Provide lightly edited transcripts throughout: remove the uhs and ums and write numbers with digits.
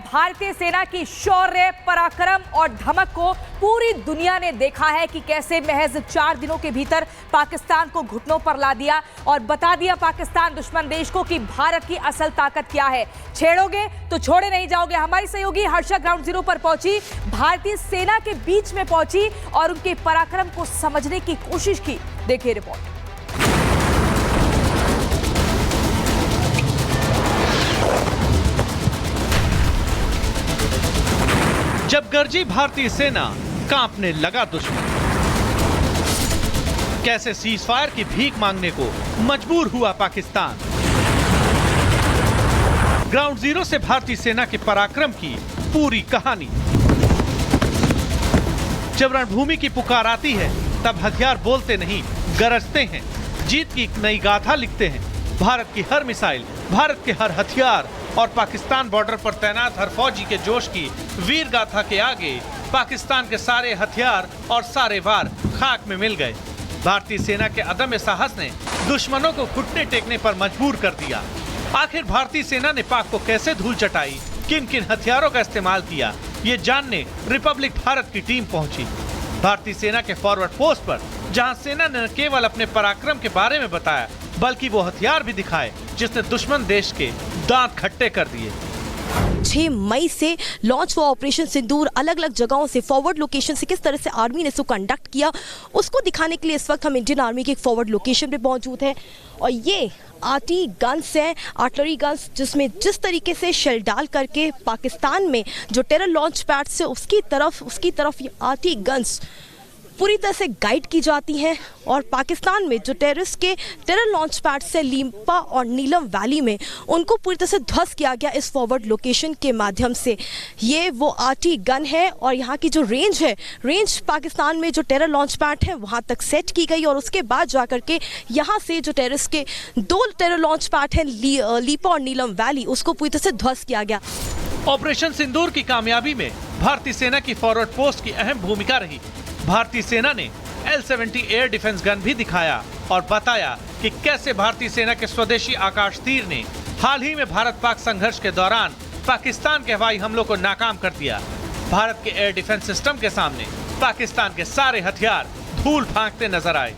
भारतीय सेना की शौर्य, पराक्रम और धमक को पूरी दुनिया ने देखा है कि कैसे महज 4 दिनों के भीतर पाकिस्तान को घुटनों पर ला दिया और बता दिया पाकिस्तान दुश्मन देश को कि भारत की असल ताकत क्या है। छेड़ोगे तो छोड़े नहीं जाओगे। हमारी सहयोगी हर्षा ग्राउंड जीरो पर पहुंची, भारतीय सेना के बीच में पहुंची और उनके पराक्रम को समझने की कोशिश की। देखिए रिपोर्ट। जब गरजी भारतीय सेना, कांपने लगा दुश्मन। कैसे सीजफायर की भीख मांगने को मजबूर हुआ पाकिस्तान। ग्राउंड जीरो से भारतीय सेना के पराक्रम की पूरी कहानी। जब रणभूमि की पुकार आती है तब हथियार बोलते नहीं, गरजते हैं। जीत की एक नई गाथा लिखते हैं। भारत की हर मिसाइल, भारत के हर हथियार और पाकिस्तान बॉर्डर पर तैनात हर फौजी के जोश की वीर गाथा के आगे पाकिस्तान के सारे हथियार और सारे वार खाक में मिल गए। भारतीय सेना के अदम्य साहस ने दुश्मनों को घुटने टेकने पर मजबूर कर दिया। आखिर भारतीय सेना ने पाक को कैसे धूल चटाई, किन किन हथियारों का इस्तेमाल किया, ये जानने रिपब्लिक भारत की टीम पहुंची। भारतीय सेना के फॉरवर्ड पोस्ट पर जहां सेना ने न केवल अपने पराक्रम के बारे में बताया बल्कि वो हथियार भी दिखाए जिसने दुश्मन देश के दांत खट्टे कर दिए। 6 मई से लॉन्च हुआ ऑपरेशन सिंदूर। अलग अलग जगहों से, फॉरवर्ड लोकेशन से किस तरह से आर्मी ने इसको कंडक्ट किया, उसको दिखाने के लिए इस वक्त हम इंडियन आर्मी के एक फॉरवर्ड लोकेशन पे मौजूद हैं। और ये आर्टी गन्स हैं, आर्टलरी गन्स, जिसमें जिस तरीके से शेल डाल करके पाकिस्तान में जो टेरर लॉन्च पैड से उसकी तरफ ये आर्टी गन्स पूरी तरह से गाइड की जाती हैं। और पाकिस्तान में जो टेररिस्ट के टेरर लॉन्च पैड से लीम्पा और नीलम वैली में उनको पूरी तरह से ध्वस्त किया गया इस फॉरवर्ड लोकेशन के माध्यम से। ये वो आरटी गन है और यहाँ की जो रेंज पाकिस्तान में जो टेरर लॉन्च पैड है वहाँ तक सेट की गई और उसके बाद जा करके यहाँ से जो टेररिस्ट के 2 टेरर लॉन्च पैड हैं लीपा और नीलम वैली, उसको पूरी तरह से ध्वस्त किया गया। ऑपरेशन सिंदूर की कामयाबी में भारतीय सेना की फॉरवर्ड पोस्ट की अहम भूमिका रही। भारतीय सेना ने L-70 एयर डिफेंस गन भी दिखाया और बताया कि कैसे भारतीय सेना के स्वदेशी आकाश तीर ने हाल ही में भारत पाक संघर्ष के दौरान पाकिस्तान के हवाई हमलों को नाकाम कर दिया। भारत के एयर डिफेंस सिस्टम के सामने पाकिस्तान के सारे हथियार धूल फेंकते नजर आए।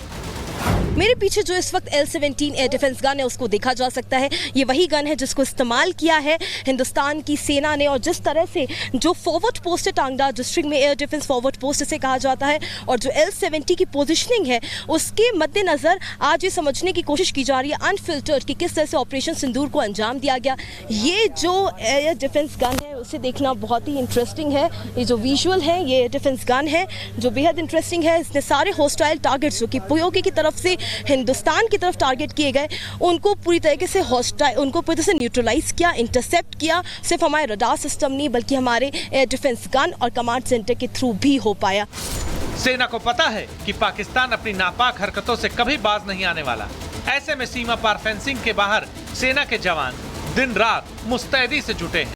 मेरे पीछे जो इस वक्त L-17 एयर डिफेंस गन है उसको देखा जा सकता है। ये वही गन है जिसको इस्तेमाल किया है हिंदुस्तान की सेना ने। और जिस तरह से जो फॉरवर्ड पोस्ट है टांगड़ा डिस्ट्रिक्ट में, एयर डिफेंस फॉरवर्ड पोस्ट इसे कहा जाता है, और जो L-70 की पोजीशनिंग है उसके मद्देनजर आज ये समझने की कोशिश की जा रही है अनफिल्टर्ड कि किस तरह से ऑपरेशन सिंदूर को अंजाम दिया गया। ये जो एयर डिफेंस गन है उसे देखना बहुत ही इंटरेस्टिंग है। ये जो विजुअल है ये एयर डिफेंस गन है जो बेहद इंटरेस्टिंग है। इसने सारे हॉस्टाइल टारगेट्स जो कि पीओके की तरफ से हिंदुस्तान की तरफ टारगेट किए गए उनको पूरी तरीके से न्यूट्रलाइज किया, इंटरसेप्ट किया। सिर्फ हमारे रडार सिस्टम नहीं बल्कि हमारे एयर डिफेंस गन और कमांड सेंटर के थ्रू भी हो पाया। सेना को पता है कि पाकिस्तान अपनी नापाक हरकतों से कभी बाज नहीं आने वाला। ऐसे में सीमा पार फेंसिंग के बाहर सेना के जवान दिन रात मुस्तैदी से जुटे हैं।